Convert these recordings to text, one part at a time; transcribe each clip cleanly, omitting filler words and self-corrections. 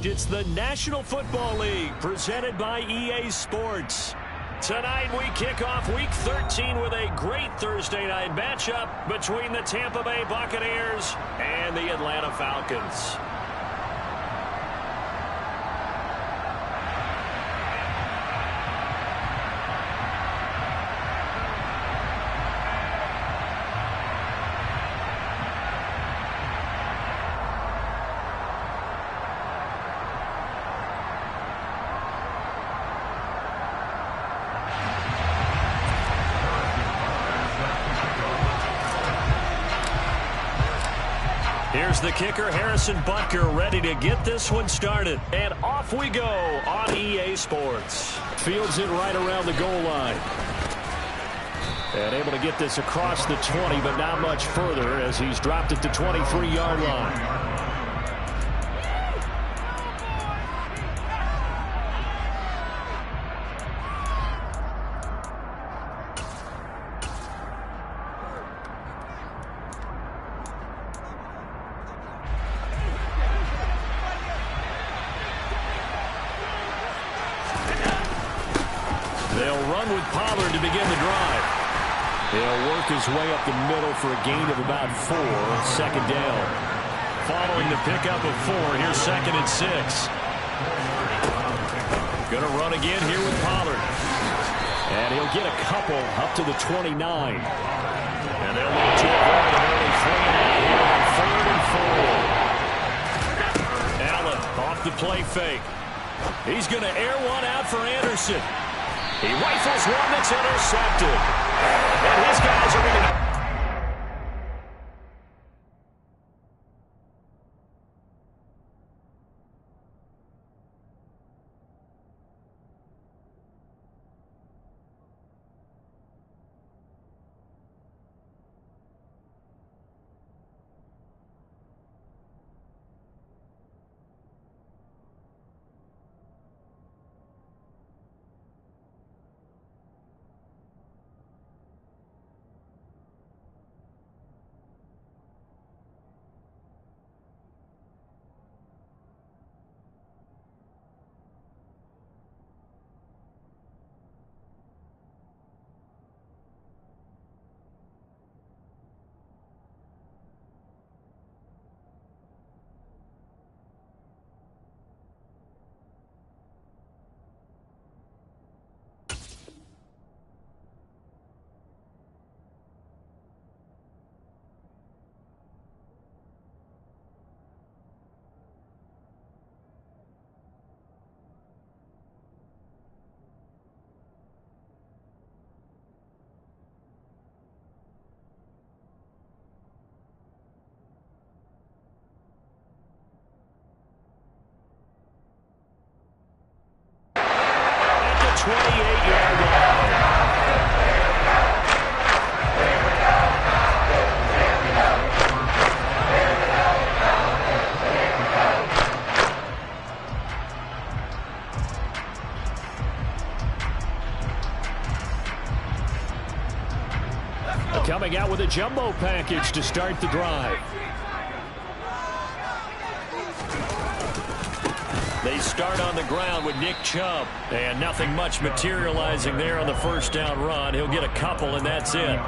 It's the National Football League presented by EA Sports. Tonight we kick off Week 13 with a great Thursday night matchup between the Tampa Bay Buccaneers and the Atlanta Falcons. Here's the kicker, Harrison Butker, ready to get this one started. And off we go on EA Sports. Fields it right around the goal line. And able to get this across the 20, but not much further as he's dropped it to 23-yard line. They'll run with Pollard to begin the drive. He'll work his way up the middle for a gain of about 4, second down. Following the pickup of 4, here's 2nd and 6. Going to run again here with Pollard. And he'll get a couple up to the 29. And they'll look to avoid an early 3-and-out here on 3rd and 4. Allen off the play fake. He's going to air one out for Anderson. He rifles one that's intercepted. And his guys are going to... Coming out with a jumbo package to start the drive. They start on the ground with Nick Chubb, and nothing much materializing there on the first down run. He'll get a couple, and that's it.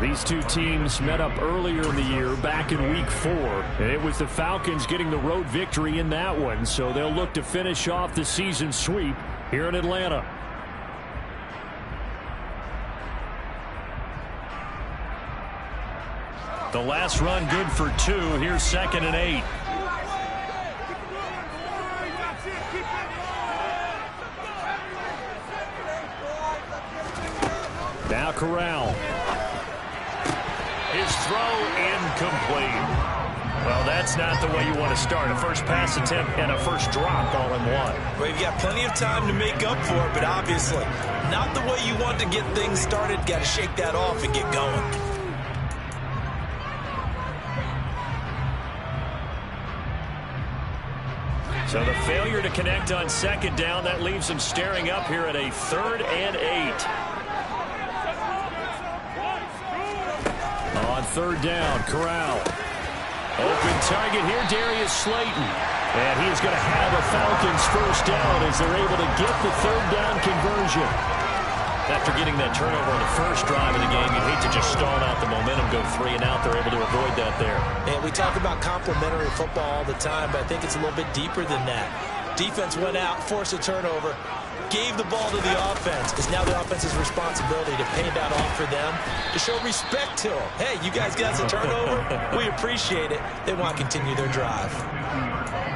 These two teams met up earlier in the year, back in Week 4. And it was the Falcons getting the road victory in that one, so they'll look to finish off the season sweep here in Atlanta. The last run good for 2. Here's 2nd and 8. Now Corral. His throw incomplete. Well, that's not the way you want to start. A first pass attempt and a first drop all in one. Well, you've got plenty of time to make up for it, but obviously not the way you want to get things started. Got to shake that off and get going. So the failure to connect on 2nd down, that leaves them staring up here at a 3rd and 8. On 3rd down, Corral. Open target here, Darius Slayton. And he is going to have a Falcons first down as they're able to get the third down conversion. After getting that turnover on the first drive of the game, you'd hate to just stall out the momentum, go 3 and out. They're able to avoid that there. And we talk about complementary football all the time, but I think it's a little bit deeper than that. Defense went out, forced a turnover, gave the ball to the offense. It's now the offense's responsibility to pay that off for them, to show respect to them. Hey, you guys got us a turnover? We appreciate it. They want to continue their drive.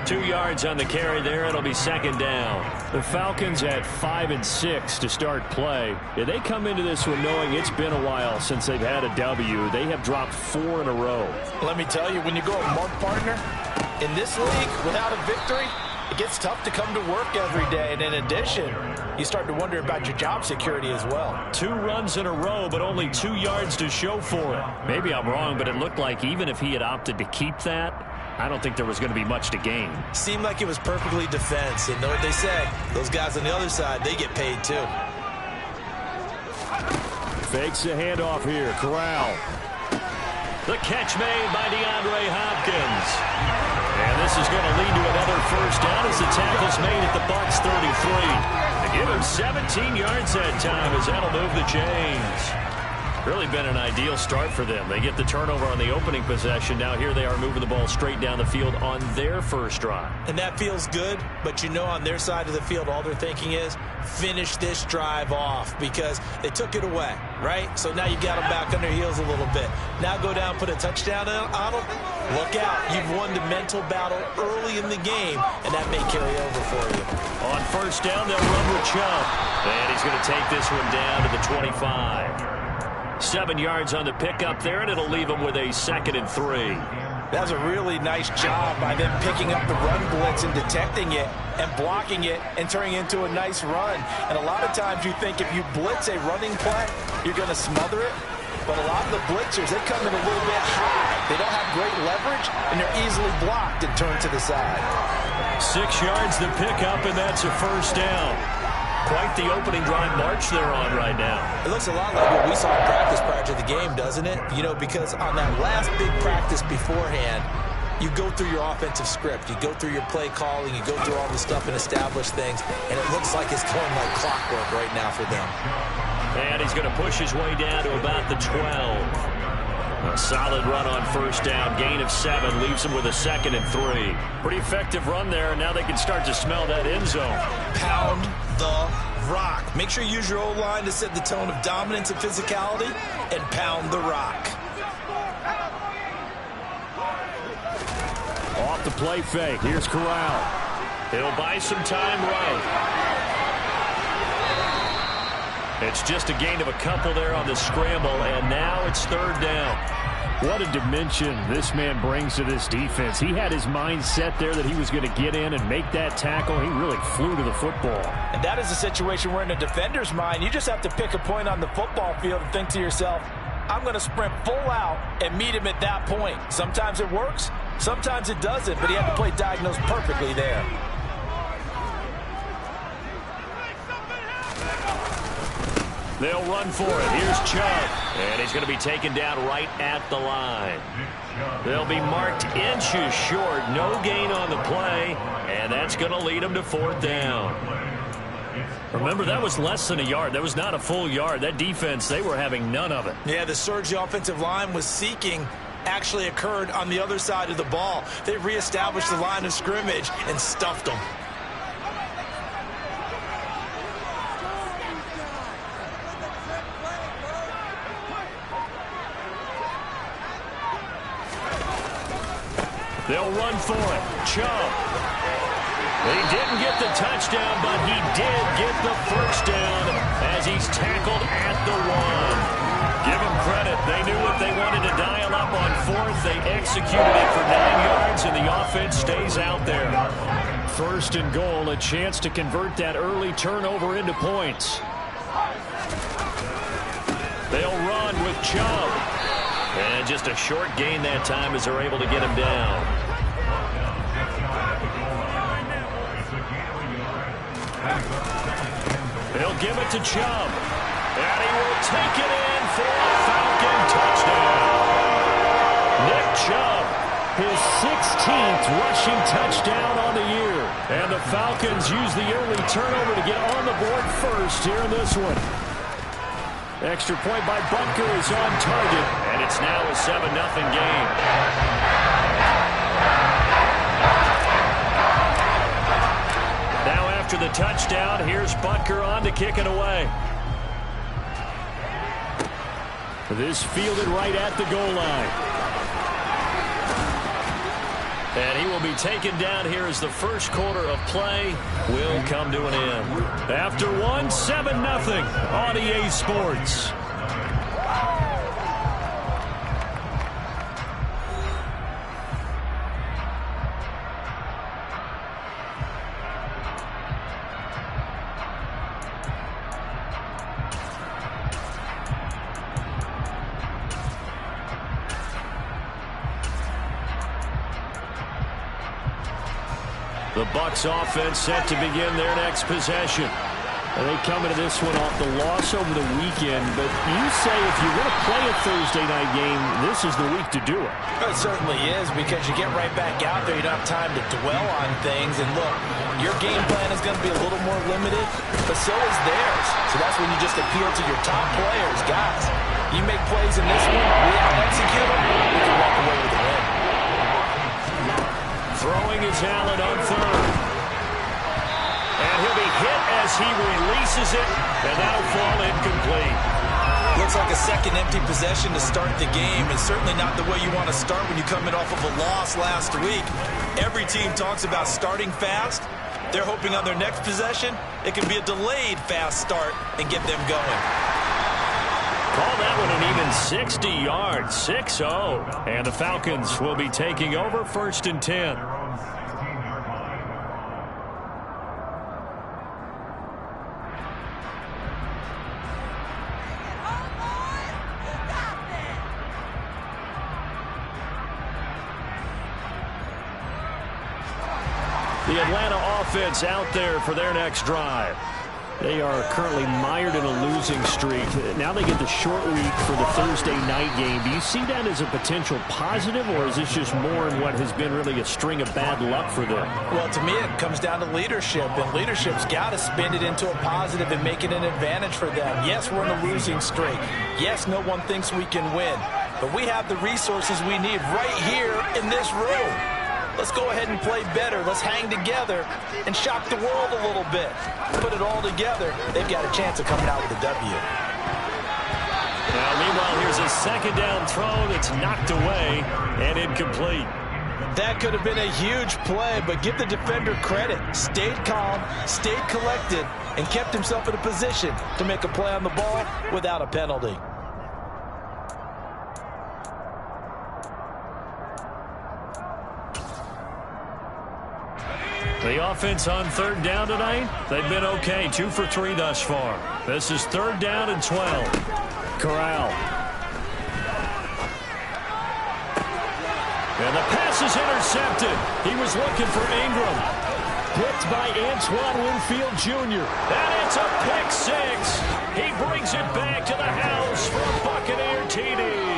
2 yards on the carry there. It'll be second down. The Falcons at 5 and 6 to start play. Yeah, they come into this one knowing it's been a while since they've had a W. They have dropped 4 in a row. Let me tell you, when you go a month partner in this league without a victory, it gets tough to come to work every day. And in addition, you start to wonder about your job security as well. 2 runs in a row, but only 2 yards to show for it. Maybe I'm wrong, but it looked like even if he had opted to keep that, I don't think there was going to be much to gain. Seemed like it was perfectly defense. And know what they say? Those guys on the other side, they get paid too. Fakes the handoff here. Corral. The catch made by DeAndre Hopkins. And this is going to lead to another first down as the tackle's made at the Bucs 33. They give him 17 yards that time as that'll move the chains. Really been an ideal start for them. They get the turnover on the opening possession. Now here they are moving the ball straight down the field on their first drive. And that feels good, but you know on their side of the field all they're thinking is finish this drive off because they took it away, right? So now you got them back on their heels a little bit. Now go down, put a touchdown on them. Look out. You've won the mental battle early in the game, and that may carry over for you. On first down, they'll run with Chubb. And he's going to take this one down to the 25. 7 yards on the pickup there, and it'll leave them with a 2nd and 3. That was a really nice job by them picking up the run blitz and detecting it and blocking it and turning it into a nice run. And a lot of times you think if you blitz a running play, you're going to smother it. But a lot of the blitzers, they come in a little bit high. They don't have great leverage, and they're easily blocked and turned to the side. 6 yards the pickup, and that's a first down. Quite the opening drive march they're on right now. It looks a lot like what we saw in practice prior to the game, doesn't it? You know, because on that last big practice beforehand, you go through your offensive script. You go through your play calling. You go through all the stuff and establish things. And it looks like it's going like clockwork right now for them. And he's going to push his way down to about the 12. A solid run on first down. Gain of 7 leaves him with a 2nd and 3. Pretty effective run there, and now they can start to smell that end zone. Pound the rock. Make sure you use your O-line to set the tone of dominance and physicality, and pound the rock. Off the play fake. Here's Corral. He'll buy some time right. It's just a gain of a couple there on the scramble, and now it's third down. What a dimension this man brings to this defense. He had his mind set there that he was going to get in and make that tackle. He really flew to the football. And that is a situation where in a defender's mind, you just have to pick a point on the football field and think to yourself, I'm going to sprint full out and meet him at that point. Sometimes it works, sometimes it doesn't, but he had to play diagnose perfectly there. They'll run for it. Here's Chubb. And he's going to be taken down right at the line. They'll be marked inches short. No gain on the play. And that's going to lead them to fourth down. Remember, that was less than a yard. That was not a full yard. That defense, they were having none of it. Yeah, the surge the offensive line was seeking actually occurred on the other side of the ball. They reestablished the line of scrimmage and stuffed them. They'll run for it. Chubb. He didn't get the touchdown, but he did get the first down as he's tackled at the 1. Give them credit. They knew what they wanted to dial up on fourth. They executed it for 9 yards, and the offense stays out there. First and goal, a chance to convert that early turnover into points. They'll run with Chubb. And just a short gain that time as they're able to get him down. They'll give it to Chubb. And he will take it in for a Falcon touchdown. Nick Chubb His 16th rushing touchdown on the year. And the Falcons use the early turnover to get on the board first here in this one. Extra point by Butker is on target, and it's now a 7-0 game. Now after the touchdown, here's Butker on to kick it away. This fielded right at the goal line. And he will be taken down here as the first quarter of play will come to an end. After one, 7-0 on EA Sports. The Bucs offense set to begin their next possession. And they come into this one off the loss over the weekend. But you say if you want to play a Thursday night game, this is the week to do it. It certainly is, because you get right back out there. You don't have time to dwell on things. And look, your game plan is going to be a little more limited, but so is theirs. So that's when you just appeal to your top players. Guys, you make plays in this one, we out-execute them, we can walk away with a win. Throwing is Allen on third. And he'll be hit as he releases it, and that'll fall incomplete. Looks like a second empty possession to start the game, and certainly not the way you want to start when you come in off of a loss last week. Every team talks about starting fast. They're hoping on their next possession, it can be a delayed fast start and get them going. Call that one an even 60 yards, 6-0. And the Falcons will be taking over 1st and 10. The Atlanta offense out there for their next drive. They are currently mired in a losing streak. Now they get the short week for the Thursday night game. Do you see that as a potential positive, or is this just more in what has been really a string of bad luck for them? Well, to me, it comes down to leadership, and leadership's got to spin it into a positive and make it an advantage for them. Yes, we're in a losing streak. Yes, no one thinks we can win, but we have the resources we need right here in this room. Let's go ahead and play better. Let's hang together and shock the world a little bit. Put it all together. They've got a chance of coming out with a W. Now, meanwhile, here's a second down throw that's knocked away and incomplete. That could have been a huge play, but give the defender credit. Stayed calm, stayed collected, and kept himself in a position to make a play on the ball without a penalty. The offense on third down tonight, they've been okay, 2 for 3 thus far. This is 3rd down and 12. Corral. And the pass is intercepted. He was looking for Ingram. Picked by Antoine Winfield Jr. And it's a pick 6. He brings it back to the house for a Buccaneer TD.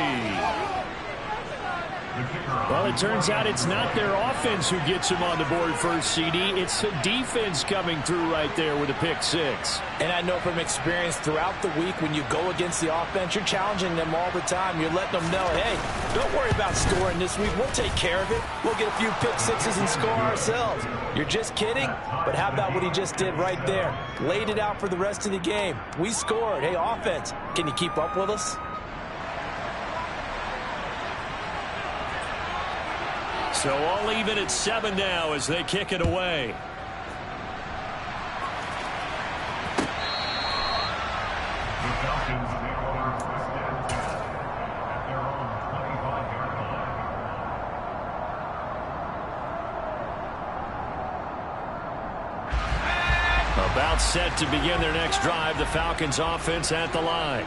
Well, it turns out it's not their offense who gets him on the board first, CD. It's the defense coming through right there with a pick 6. And I know from experience throughout the week, when you go against the offense, you're challenging them all the time. You're letting them know, hey, don't worry about scoring this week. We'll take care of it. We'll get a few pick 6s and score ourselves. You're just kidding? But how about what he just did right there? Laid it out for the rest of the game. We scored. Hey, offense, can you keep up with us? So all even at 7 now as they kick it away. About set to begin their next drive, the Falcons offense at the line.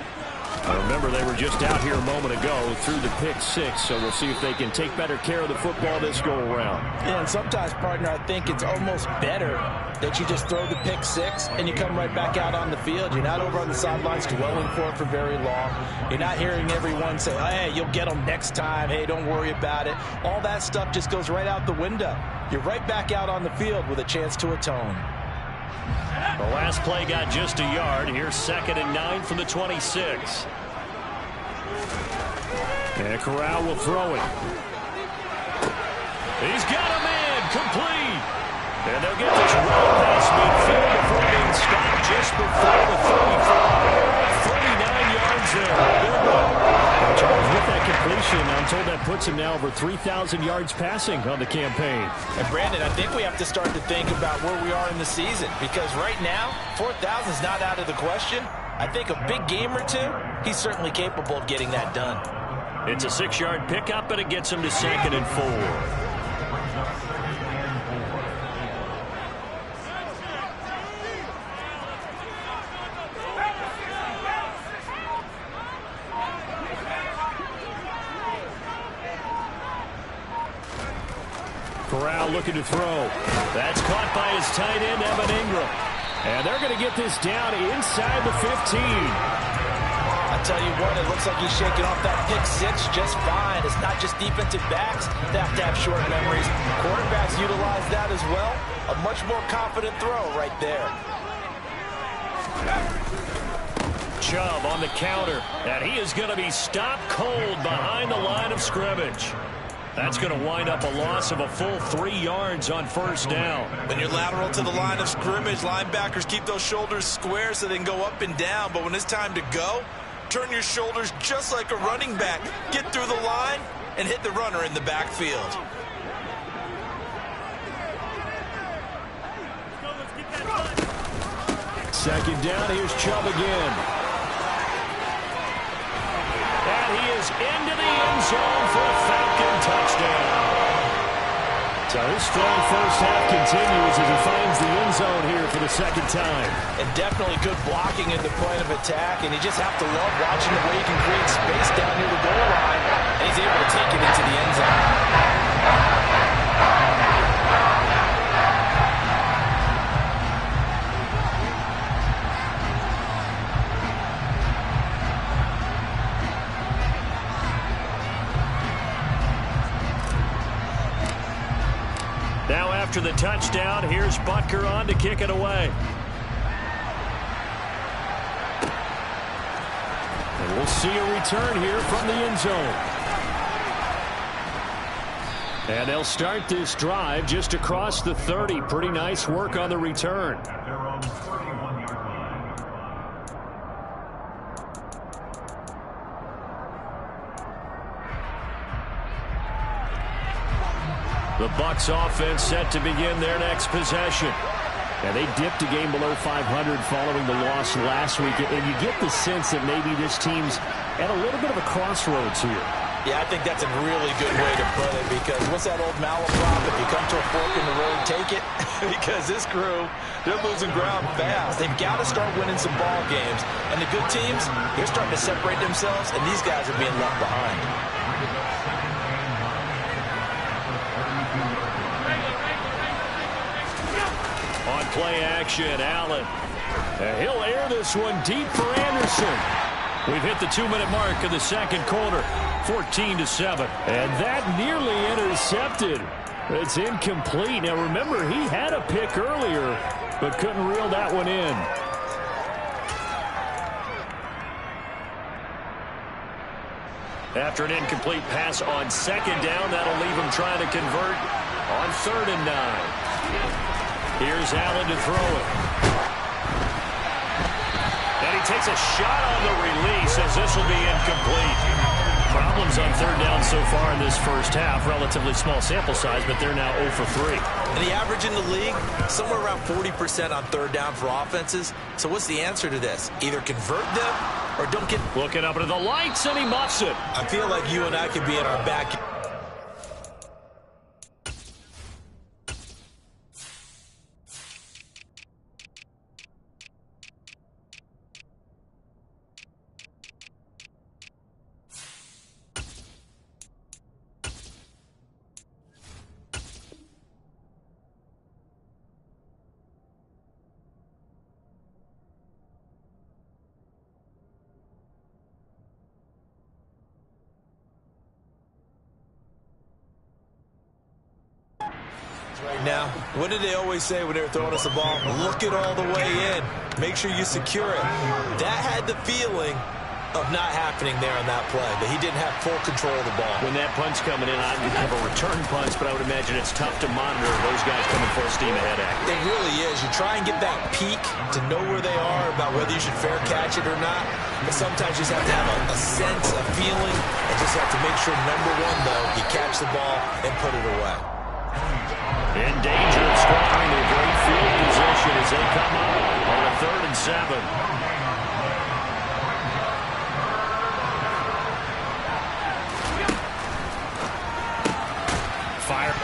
Remember, they were just out here a moment ago through the pick six, so we'll see if they can take better care of the football this go-around. Yeah, and sometimes, partner, I think it's almost better that you just throw the pick six and you come right back out on the field. You're not over on the sidelines dwelling for it for very long. You're not hearing everyone say, hey, you'll get them next time. Hey, don't worry about it. All that stuff just goes right out the window. You're right back out on the field with a chance to atone. The last play got just a yard. Here's 2nd and 9 from the 26. And Corral will throw it. He's got him in, complete. And they'll get this run past midfield before being stopped just before the 35. 39 yards there. Good run. Charles, with that completion, I'm told that puts him now over 3,000 yards passing on the campaign. And Brandon, I think we have to start to think about where we are in the season, because right now, 4,000 is not out of the question. I think a big game or two, he's certainly capable of getting that done. It's a 6-yard pickup, but it gets him to 2nd and 4. Corral looking to throw. That's caught by his tight end, Evan Ingram. And they're going to get this down inside the 15. I tell you what, it looks like he's shaking off that pick six just fine. It's not just defensive backs that have to have short memories. Quarterbacks utilize that as well. A much more confident throw right there. Chubb on the counter, and he is going to be stopped cold behind the line of scrimmage. That's going to wind up a loss of a full 3 yards on 1st down. When you're lateral to the line of scrimmage, linebackers keep those shoulders square so they can go up and down. But when it's time to go, turn your shoulders just like a running back. Get through the line and hit the runner in the backfield. Second down, here's Chubb again. And he is into the end zone for a Falcon touchdown. So his strong first half continues as he finds the end zone here for the 2nd time. And definitely good blocking at the point of attack, and you just have to love watching the way he can create space down near the goal line, and he's able to take it into the end zone. Now after the touchdown, here's Butker on to kick it away. And we'll see a return here from the end zone. And they'll start this drive just across the 30. Pretty nice work on the return. The Bucs offense set to begin their next possession. And they dipped a game below 500 following the loss last week. And you get the sense that maybe this team's at a little bit of a crossroads here. Yeah, I think that's a really good way to put it, because what's that old malaprop? If you come to a fork in the road, take it. Because this crew, they're losing ground fast. They've got to start winning some ball games. And the good teams, they're starting to separate themselves, and these guys are being left behind. On play action, Allen. And he'll air this one deep for Anderson. We've hit the 2-minute mark of the 2nd quarter. 14-7. And that nearly intercepted. It's incomplete. Now remember, he had a pick earlier, but couldn't reel that one in. After an incomplete pass on 2nd down, that'll leave him trying to convert on 3rd and 9. Here's Allen to throw it. And he takes a shot on the release as this will be incomplete. Problems on 3rd down so far in this first half. Relatively small sample size, but they're now 0 for 3. And the average in the league, somewhere around 40% on 3rd down for offenses. So what's the answer to this? Either convert them or don't get... Looking up into the lights, and he muffs it. I feel like you and I could be in our back... Right now, what did they always say when they were throwing us the ball? Look it all the way in. Make sure you secure it. That had the feeling of not happening there on that play, that he didn't have full control of the ball. When that punch coming in, I would have a return punch, but I would imagine it's tough to monitor those guys coming full steam ahead at you. It really is. You try and get that peek to know where they are, about whether you should fair catch it or not. But sometimes you just have to have a sense, a feeling, and just have to make sure, number one, though, you catch the ball and put it away. In danger of scoring their great field position as they come up on a 3rd and 7.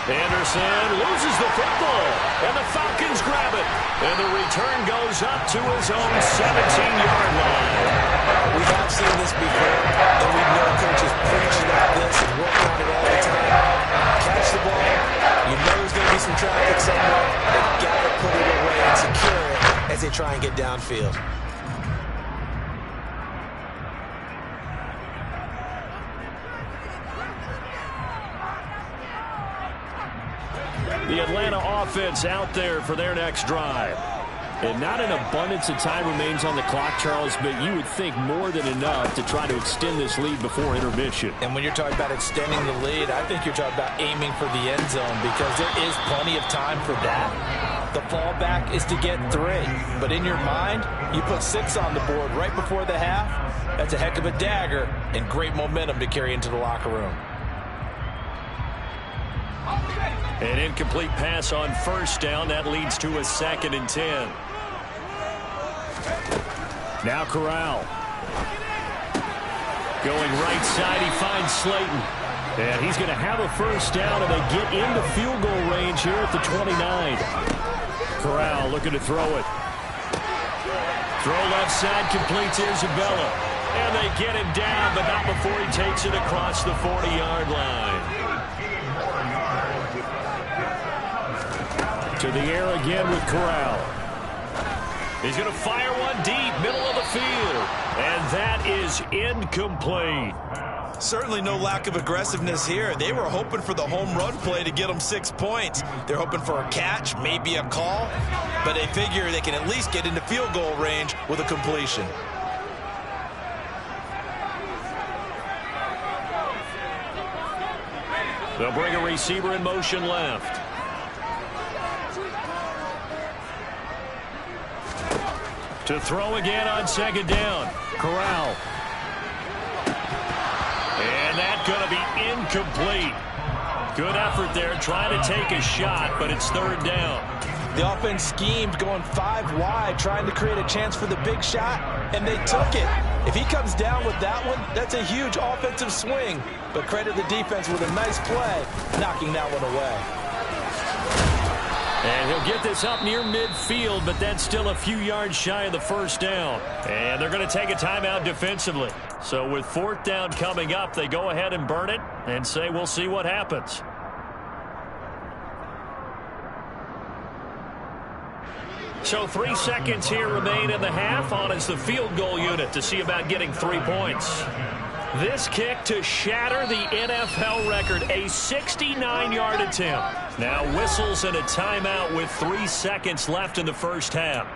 Anderson loses the football, and the Falcons grab it. And the return goes up to his own 17-yard line. We have seen this before, and we know coaches preach about this and work on it all the time. Catch the ball. You know there's going to be some traffic somewhere. They've got to put it away and secure it as they try and get downfield. The Atlanta offense out there for their next drive. And not an abundance of time remains on the clock, Charles, but you would think more than enough to try to extend this lead before intermission. And when you're talking about extending the lead, I think you're talking about aiming for the end zone, because there is plenty of time for that. The fallback is to get 3. But in your mind, you put 6 on the board right before the half. That's a heck of a dagger and great momentum to carry into the locker room. An incomplete pass on 1st down. That leads to a 2nd and 10. Now Corral. Going right side, he finds Slayton. And he's going to have a 1st down, and they get into field goal range here at the 29. Corral looking to throw it. Throw left side, completes Isabella. And they get him down, but not before he takes it across the 40-yard line. To the air again with Corral. He's going to fire one deep, middle of the field. And that is incomplete. Certainly no lack of aggressiveness here. They were hoping for the home run play to get them 6 points. They're hoping for a catch, maybe a call. But they figure they can at least get into field goal range with a completion. They'll bring a receiver in motion left. To throw again on 2nd down. Corral. And that's going to be incomplete. Good effort there, trying to take a shot, but it's 3rd down. The offense schemed going 5 wide, trying to create a chance for the big shot, and they took it. If he comes down with that one, that's a huge offensive swing. But credit the defense with a nice play, knocking that one away. And he'll get this up near midfield, but that's still a few yards shy of the 1st down. And they're going to take a timeout defensively. So with 4th down coming up, they go ahead and burn it and say we'll see what happens. So 3 seconds here remain in the half. On is the field goal unit to see about getting 3 points. This kick to shatter the NFL record, a 69-yard attempt. Now whistles and a timeout with 3 seconds left in the 1st half.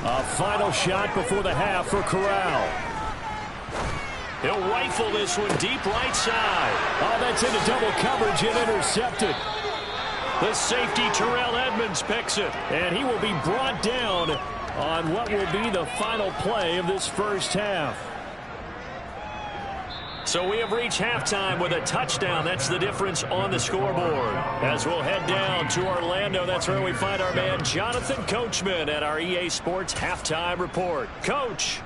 A final shot before the half for Corral. He'll rifle this one deep right side. Oh, that's into double coverage and intercepted. The safety, Terrell Edmonds, picks it. And he will be brought down on what will be the final play of this 1st half. So we have reached halftime with a touchdown. That's the difference on the scoreboard. As we'll head down to Orlando, that's where we find our man Jonathan Coachman at our EA Sports Halftime Report. Coach.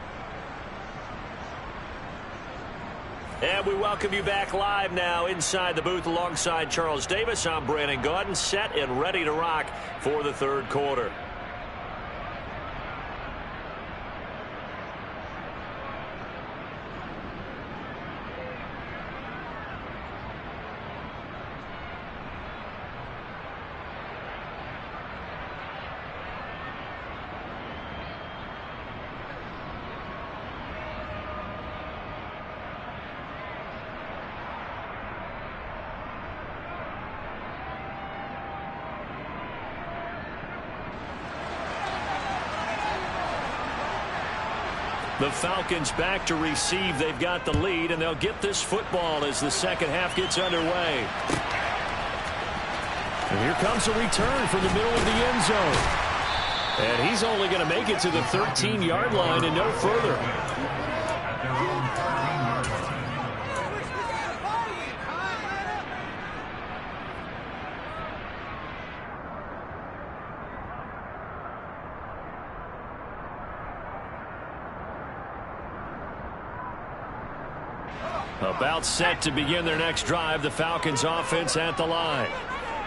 And we welcome you back live now inside the booth alongside Charles Davis. I'm Brandon Gaudin, set and ready to rock for the third quarter. The Falcons back to receive. They've got the lead, and they'll get this football as the second half gets underway. And here comes a return from the middle of the end zone. And he's only going to make it to the 13-yard line and no further. About set to begin their next drive, the Falcons offense at the line.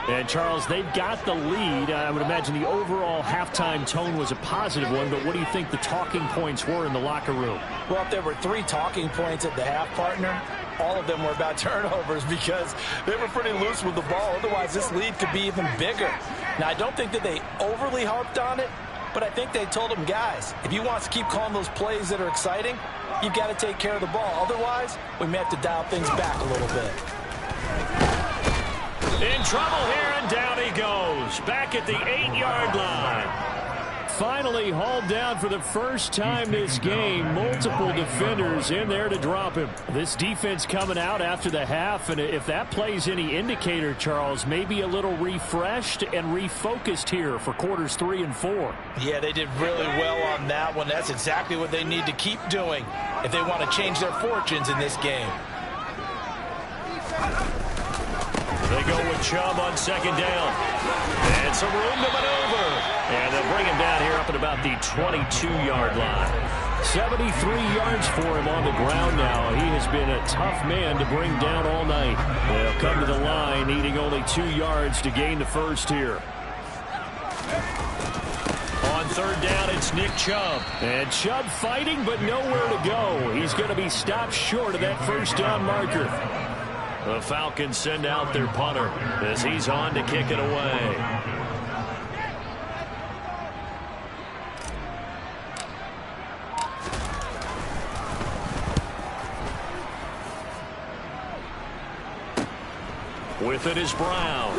And, Charles, they've got the lead. I would imagine the overall halftime tone was a positive one, but what do you think the talking points were in the locker room? Well, if there were 3 talking points at the half, partner, all of them were about turnovers because they were pretty loose with the ball. Otherwise, this lead could be even bigger. Now, I don't think that they overly harped on it, but I think they told them, guys, if you want to keep calling those plays that are exciting, you've got to take care of the ball. Otherwise, we may have to dial things back a little bit. In trouble here, and down he goes. Back at the 8-yard line. Finally hauled down for the first time this game. Multiple defenders in there to drop him. This defense coming out after the half, and if that plays any indicator, Charles, maybe a little refreshed and refocused here for quarters 3 and 4. Yeah, they did really well on that one. That's exactly what they need to keep doing if they want to change their fortunes in this game. They go with Chubb on second down. And some room to maneuver. And they'll bring him down here up at about the 22-yard line. 73 yards for him on the ground now. He has been a tough man to bring down all night. They'll come to the line, needing only 2 yards to gain the first here. On third down, it's Nick Chubb. And Chubb fighting, but nowhere to go. He's going to be stopped short of that first down marker. The Falcons send out their punter as he's on to kick it away. With it is Brown.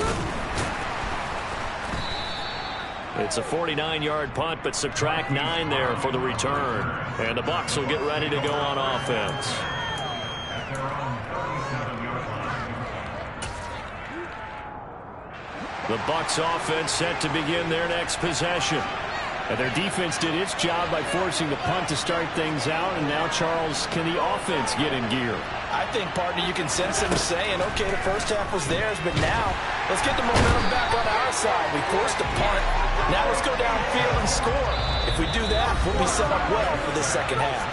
It's a 49-yard punt, but subtract 9 there for the return. And the Bucs will get ready to go on offense. The Bucs offense set to begin their next possession. And their defense did its job by forcing the punt to start things out. And now, Charles, can the offense get in gear? I think, partner, you can sense them saying, okay, the first half was theirs, but now let's get the momentum back on our side. We forced a punt. Now let's go downfield and score. If we do that, we'll be set up well for the second half.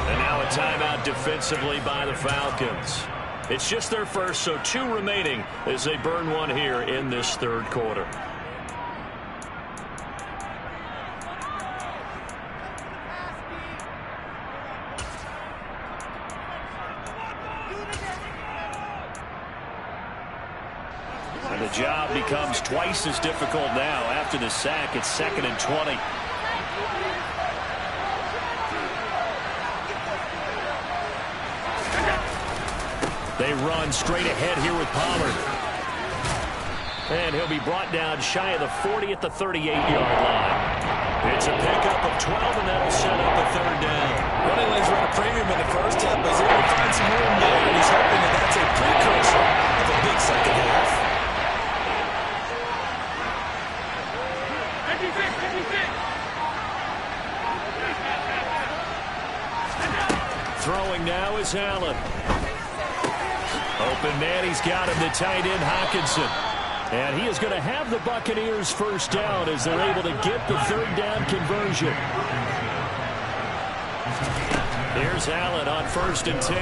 And now a timeout defensively by the Falcons. It's just their first, so 2 remaining as they burn one here in this third quarter. And the job becomes twice as difficult now after the sack. It's 2nd and 20. They run straight ahead here with Pollard. And he'll be brought down shy of the 40 at the 38-yard line. It's a pickup of 12, and that'll set up a third down. Running lanes run a premium in the first half, but he's able to find some room there, and he's hoping that that's a precursor of a big second half. Throwing now is Allen. Open man, he's got him, the tight end Hockenson. And he is going to have the Buccaneers first down as they're able to get the third down conversion. Here's Allen on 1st and 10.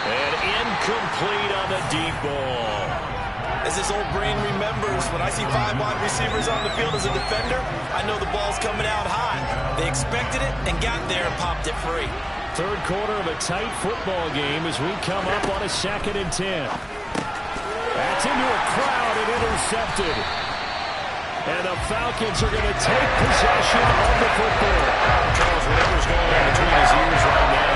And incomplete on the deep ball. As his old brain remembers, when I see 5 wide receivers on the field as a defender, I know the ball's coming out high. They expected it and got there and popped it free. Third quarter of a tight football game as we come up on a 2nd and 10. That's into a crowd and intercepted. And the Falcons are going to take possession of the football. Charles, whatever's going on between his ears right now,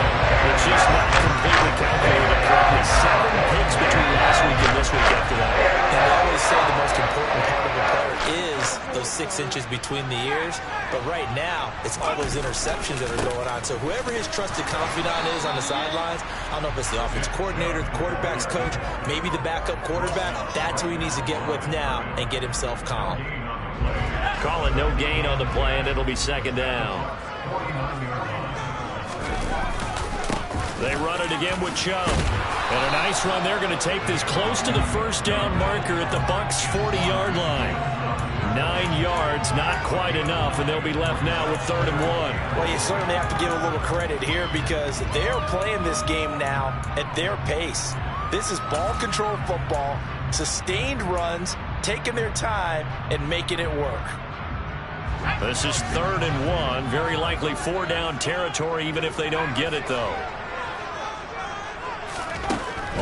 it's just not completely calculated correctly. 7 picks between last week and this week after that. And they always say the most important part of a player is those 6 inches between the ears. But right now, it's all those interceptions that are going on. So whoever his trusted confidant is on the sidelines, I don't know if it's the offense coordinator, the quarterback's coach, maybe the backup quarterback, that's who he needs to get with now and get himself calm. Calling no gain on the play, and it'll be 2nd down. They run it again with Chubb. And a nice run. They're going to take this close to the 1st down marker at the Bucs' 40-yard line. 9 yards, not quite enough, and they'll be left now with 3rd and 1. Well, you certainly have to give a little credit here because they're playing this game now at their pace. This is ball control football, sustained runs, taking their time and making it work. This is 3rd and 1. Very likely 4-down territory, even if they don't get it, though.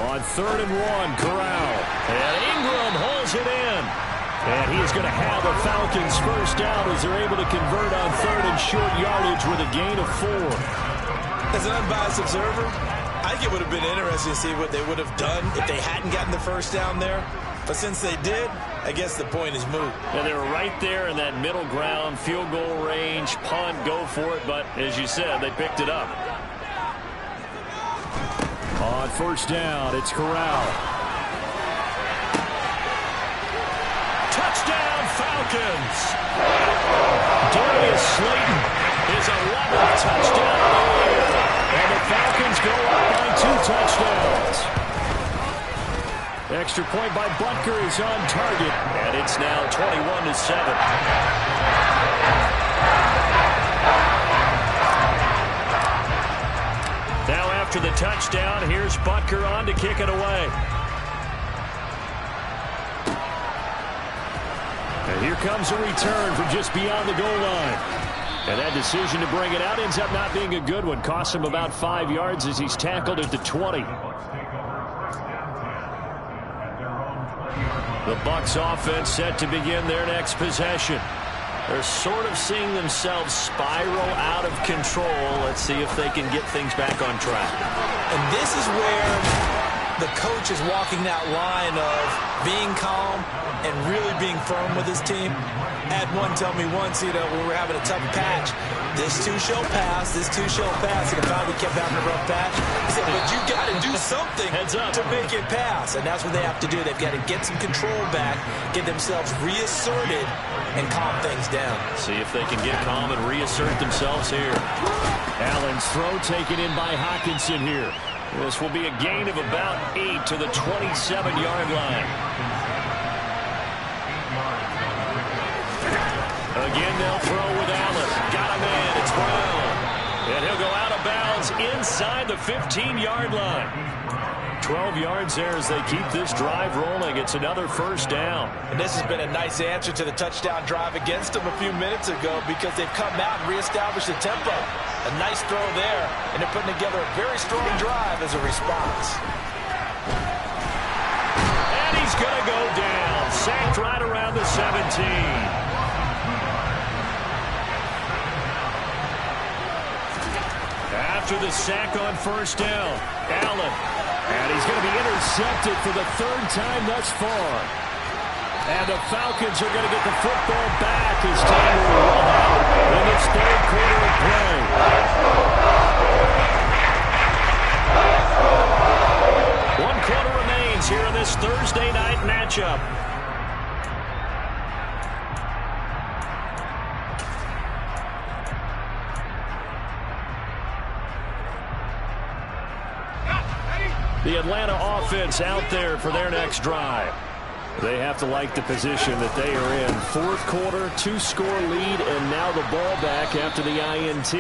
On 3rd and 1, Corral. And Ingram holds it in. And he's going to have a Falcons 1st down as they're able to convert on 3rd and short yardage with a gain of 4. As an unbiased observer, I think it would have been interesting to see what they would have done if they hadn't gotten the 1st down there. But since they did, I guess the point is moot. And they were right there in that middle ground, field goal range, punt, go for it. But as you said, they picked it up. On 1st down, it's Corral. Touchdown, Falcons! Darius Slayton is 11th touchdown of the year. And the Falcons go up by 2 touchdowns. Extra point by Butker is on target, and it's now 21-7. Now after the touchdown, here's Butker on to kick it away. And here comes a return from just beyond the goal line. And that decision to bring it out ends up not being a good one. Costs him about 5 yards as he's tackled at the 20. The Bucs offense set to begin their next possession. They're sort of seeing themselves spiral out of control. Let's see if they can get things back on track. And this is where the coach is walking that line of being calm and really being firm with his team. Had one tell me once, when we were having a tough patch, this too shall pass, this too shall pass. And finally kept having a rough patch. He said, but you got to do something to make it pass. And that's what they have to do. They've got to get some control back, get themselves reasserted, and calm things down. See if they can get calm and reassert themselves here. Allen's throw taken in by Hockenson here. This will be a gain of about 8 to the 27-yard line. Again, they'll throw with Allen. Got a man. It's Brown. And he'll go out of bounds inside the 15-yard line. 12 yards there as they keep this drive rolling. It's another 1st down. And this has been a nice answer to the touchdown drive against them a few minutes ago because they've come out and reestablished the tempo. A nice throw there, and they're putting together a very strong drive as a response. And he's going to go down. Sacked right around the 17. After the sack on 1st down, Allen. And he's going to be intercepted for the 3rd time thus far. And the Falcons are going to get the football back as time will run out in this 3rd quarter of play. One quarter remains here in this Thursday night matchup. The Atlanta offense out there for their next drive. They have to like the position that they are in. Fourth quarter, 2-score lead, and now the ball back after the INT.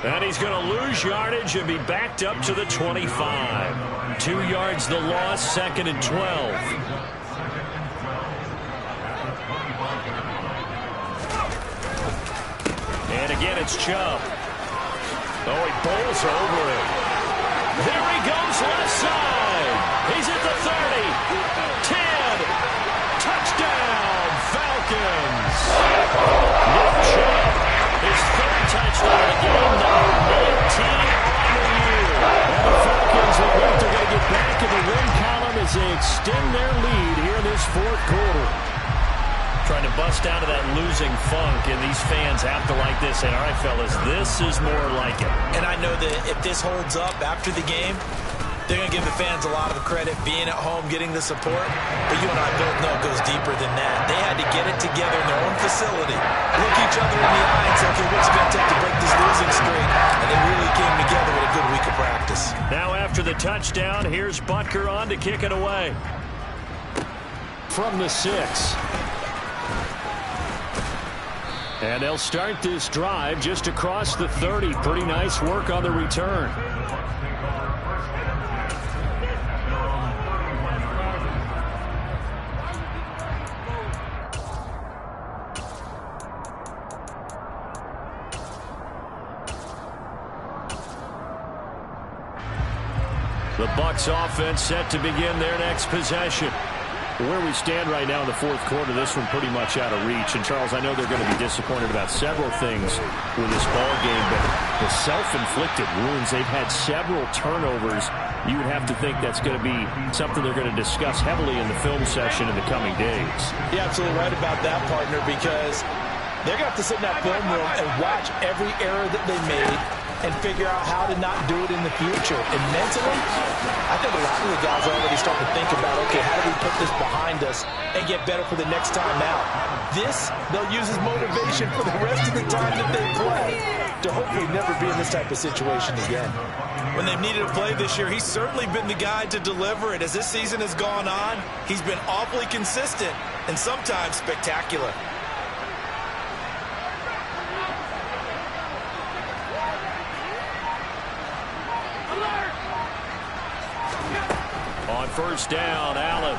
And he's going to lose yardage and be backed up to the 25. 2 yards the loss, 2nd and 12. And again, it's Chubb. Oh, he bowls over it. There he goes, left side. He's at the 30. 10. Touchdown, Falcons. Nick Chubb, his 3rd touchdown of the game, number 19 on the year. And the Falcons look like they're going to get back in the win column as they extend their lead here in this 4th quarter. Trying to bust out of that losing funk, and these fans have to like this. And all right, fellas, this is more like it. And I know that if this holds up after the game, they're going to give the fans a lot of credit being at home, getting the support. But you and I both know it goes deeper than that. They had to get it together in their own facility, look each other in the eye and say, okay, what's it going to take to break this losing streak? And they really came together with a good week of practice. Now after the touchdown, here's Butker on to kick it away. From the 6. And they'll start this drive just across the 30. Pretty nice work on the return. The Bucs offense set to begin their next possession. Where we stand right now in the 4th quarter, this one pretty much out of reach. And, Charles, I know they're going to be disappointed about several things with this ball game, but the self-inflicted wounds, they've had several turnovers. You would have to think that's going to be something they're going to discuss heavily in the film session in the coming days. You're absolutely right about that, partner, because they're going to have to sit in that film room and watch every error that they made and figure out how to not do it in the future. And mentally, I think a lot of the guys are already starting to think about, okay, how do we put this behind us and get better for the next time out? This, they'll use as motivation for the rest of the time that they play to hopefully never be in this type of situation again. When they've needed a play this year, he's certainly been the guy to deliver it. As this season has gone on, he's been awfully consistent and sometimes spectacular. On first down, Allen.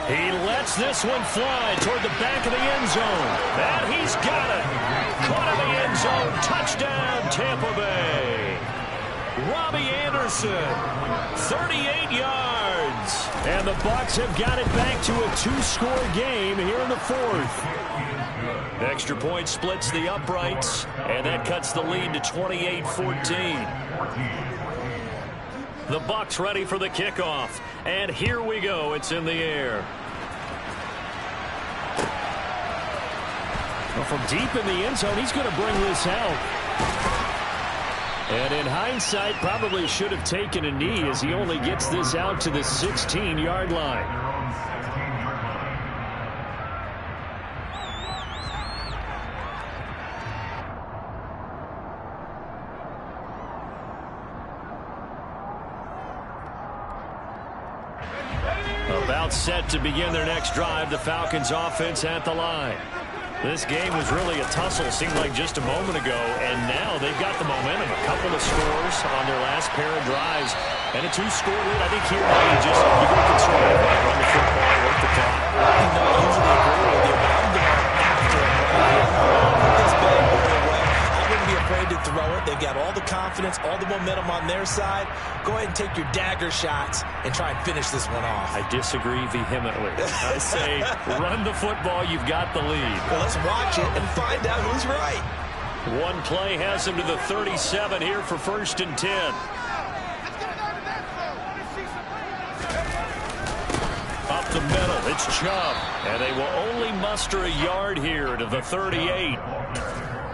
He lets this one fly toward the back of the end zone. And he's got it. Caught in the end zone. Touchdown, Tampa Bay. Robbie Anderson, 38 yards. And the Bucs have got it back to a 2-score game here in the 4th. Extra point splits the uprights, and that cuts the lead to 28-14. The Bucs ready for the kickoff. And here we go. It's in the air. Well, from deep in the end zone, he's going to bring this out. And in hindsight, probably should have taken a knee as he only gets this out to the 16-yard line. About set to begin their next drive, the Falcons offense at the line. This game was really a tussle, seemed like just a moment ago, and now they've got the momentum. A couple of scores on their last pair of drives, and a 2-score lead. I think here now you go conservative, run the football, work the clock. I usually agree with you, but I'm going after him right here. This bad boy away. I wouldn't be afraid to throw it. They've got all the confidence, all the momentum on their side. Go ahead and take your dagger shots and try and finish this one off. I disagree vehemently. I say run the football. You've got the lead. Well, let's watch it and find out who's right. One play has him to the 37 here for 1st and 10. Up the middle, it's Chubb. And they will only muster a yard here to the 38.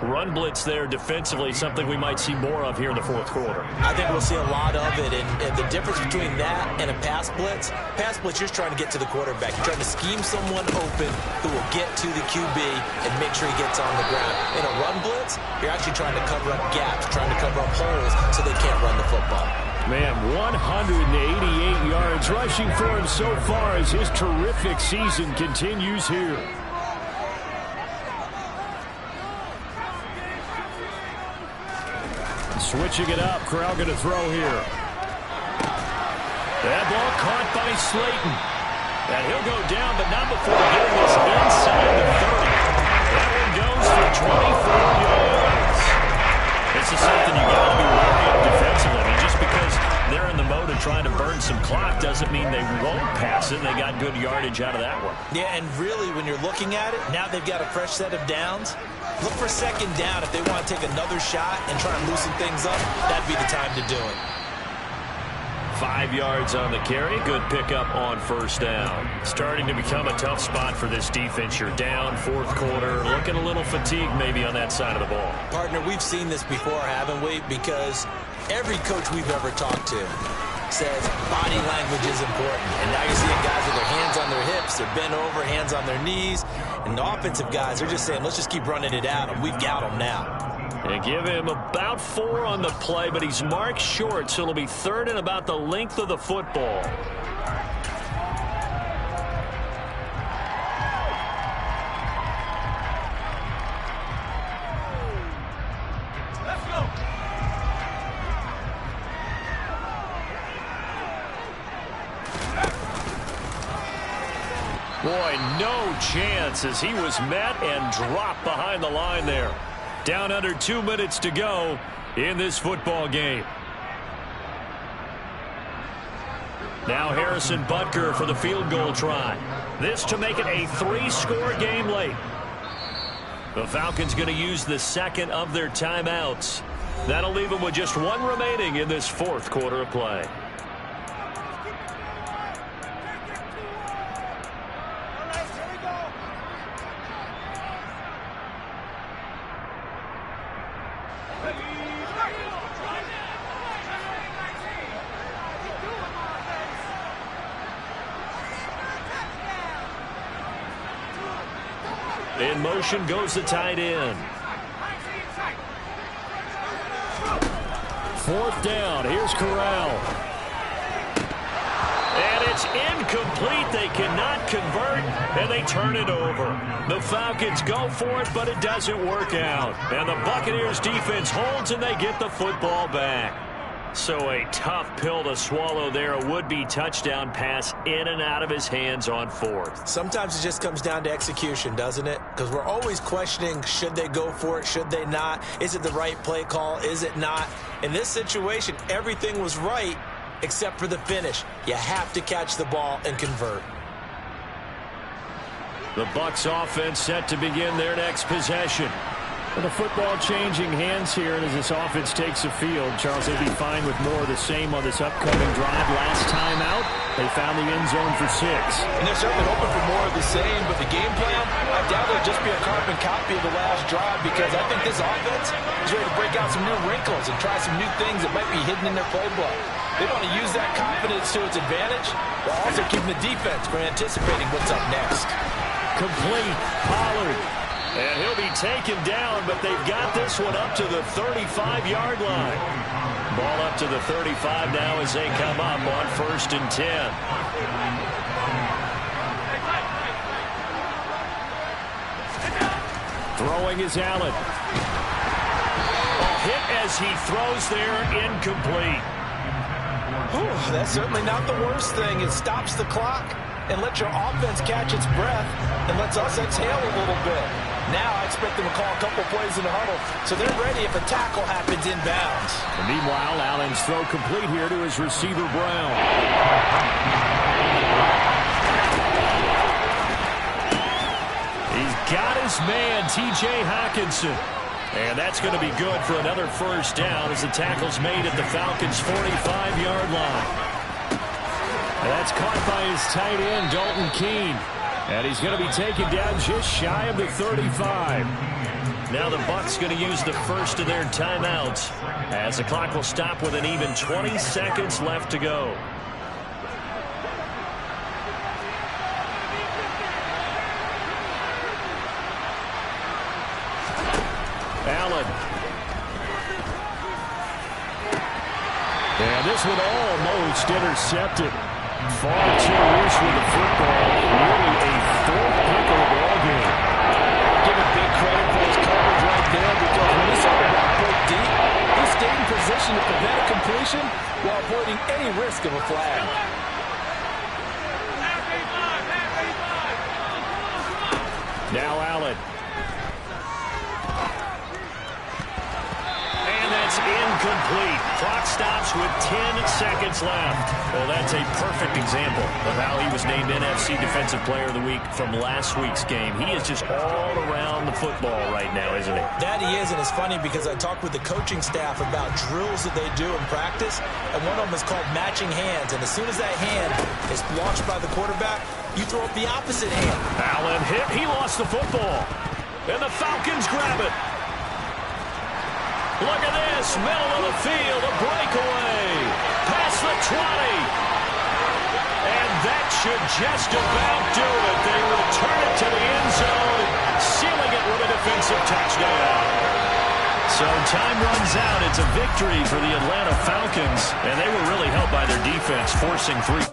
Run blitz there defensively, something we might see more of here in the 4th quarter. I think we'll see a lot of it, and the difference between that and a pass blitz, you're just trying to get to the quarterback. You're trying to scheme someone open who will get to the QB and make sure he gets on the ground. In a run blitz, you're actually trying to cover up gaps, trying to cover up holes so they can't run the football. Man, 188 yards yards rushing for him so far as his terrific season continues here. Switching it up, Corral going to throw here. That ball caught by Slayton. And he'll go down, but not before getting this inside the 30. That one goes for 24 yards. This is something you got to be wary of defensively. I mean, just because they're in the mode of trying to burn some clock doesn't mean they won't pass it. They got good yardage out of that one. Yeah, and really, when you're looking at it, now they've got a fresh set of downs. Look for second down if they want to take another shot and try and loosen things up. That'd be the time to do it. 5 yards on the carry. Good pickup on first down. Starting to become a tough spot for this defense. You're down, fourth quarter. Looking a little fatigued maybe on that side of the ball. Partner, we've seen this before, haven't we? Because every coach we've ever talked to says body language is important. And now you're seeing guys with their hands on their hips. They're bent over, hands on their knees. And the offensive guys are just saying, let's just keep running it at them. We've got them now. And give him about 4 on the play, but he's marked short, so it'll be third and about the length of the football. Let's go. Boy, no chance as he was met and dropped behind the line there. Down under 2 minutes to go in this football game. Now Harrison Butker for the field goal try. This to make it a 3-score game late. The Falcons going to use the second of their timeouts. That'll leave them with just 1 remaining in this fourth quarter of play. In motion goes the tight end. Fourth down. Here's Corral. And it's incomplete. They cannot convert, and they turn it over. The Falcons go for it, but it doesn't work out. And the Buccaneers defense holds, and they get the football back. So a tough pill to swallow there. A would-be touchdown pass in and out of his hands on fourth. Sometimes it just comes down to execution, doesn't it? Because we're always questioning, should they go for it, should they not? Is it the right play call, is it not? In this situation, everything was right except for the finish. You have to catch the ball and convert. The Bucs offense set to begin their next possession. And the football changing hands here as this offense takes the field. Charles, they'd be fine with more of the same on this upcoming drive. Last time out, they found the end zone for 6. And they're certainly hoping for more of the same, but the game plan, I doubt it'll just be a carbon copy of the last drive, because I think this offense is ready to break out some new wrinkles and try some new things that might be hidden in their playbook. They want to use that confidence to its advantage, while also keeping the defense from anticipating what's up next. Complete. Pollard. And he'll be taken down, but they've got this one up to the 35-yard line. Ball up to the 35 now as they come up on 1st and 10. Throwing is Allen. A hit as he throws there, incomplete. Whew, that's certainly not the worst thing. It stops the clock and lets your offense catch its breath and lets us exhale a little bit. Now I expect them to call a couple plays in the huddle, so they're ready if a tackle happens inbounds. And meanwhile, Allen's throw complete here to his receiver, Brown. He's got his man, T.J. Hockenson. And that's going to be good for another first down as the tackle's made at the Falcons' 45-yard line. And that's caught by his tight end, Dalton Keene. And he's going to be taken down just shy of the 35. Now the Bucs going to use the first of their timeouts as the clock will stop with an even 20 seconds left to go. Allen. And this one almost intercepted. Far too loose with the football. Really a fourth pick of the ball game. Give him big credit for his coverage right there, because when he saw the ball break deep, he stayed in position to prevent a completion while avoiding any risk of a flag. Now Allen. And that's incomplete. Clock stops with 10 seconds left. Well, that's a perfect example of how he was named NFC Defensive Player of the Week from last week's game. He is just all around the football right now, isn't he? That he is, and it's funny because I talked with the coaching staff about drills that they do in practice, and one of them is called matching hands. And as soon as that hand is launched by the quarterback, you throw up the opposite hand. Allen hit. He lost the football. And the Falcons grab it. Look at this. Middle of the field. A breakaway. Past the 20. And that should just about do it. They return it to the end zone, sealing it with a defensive touchdown. So time runs out. It's a victory for the Atlanta Falcons. And they were really helped by their defense, forcing 3.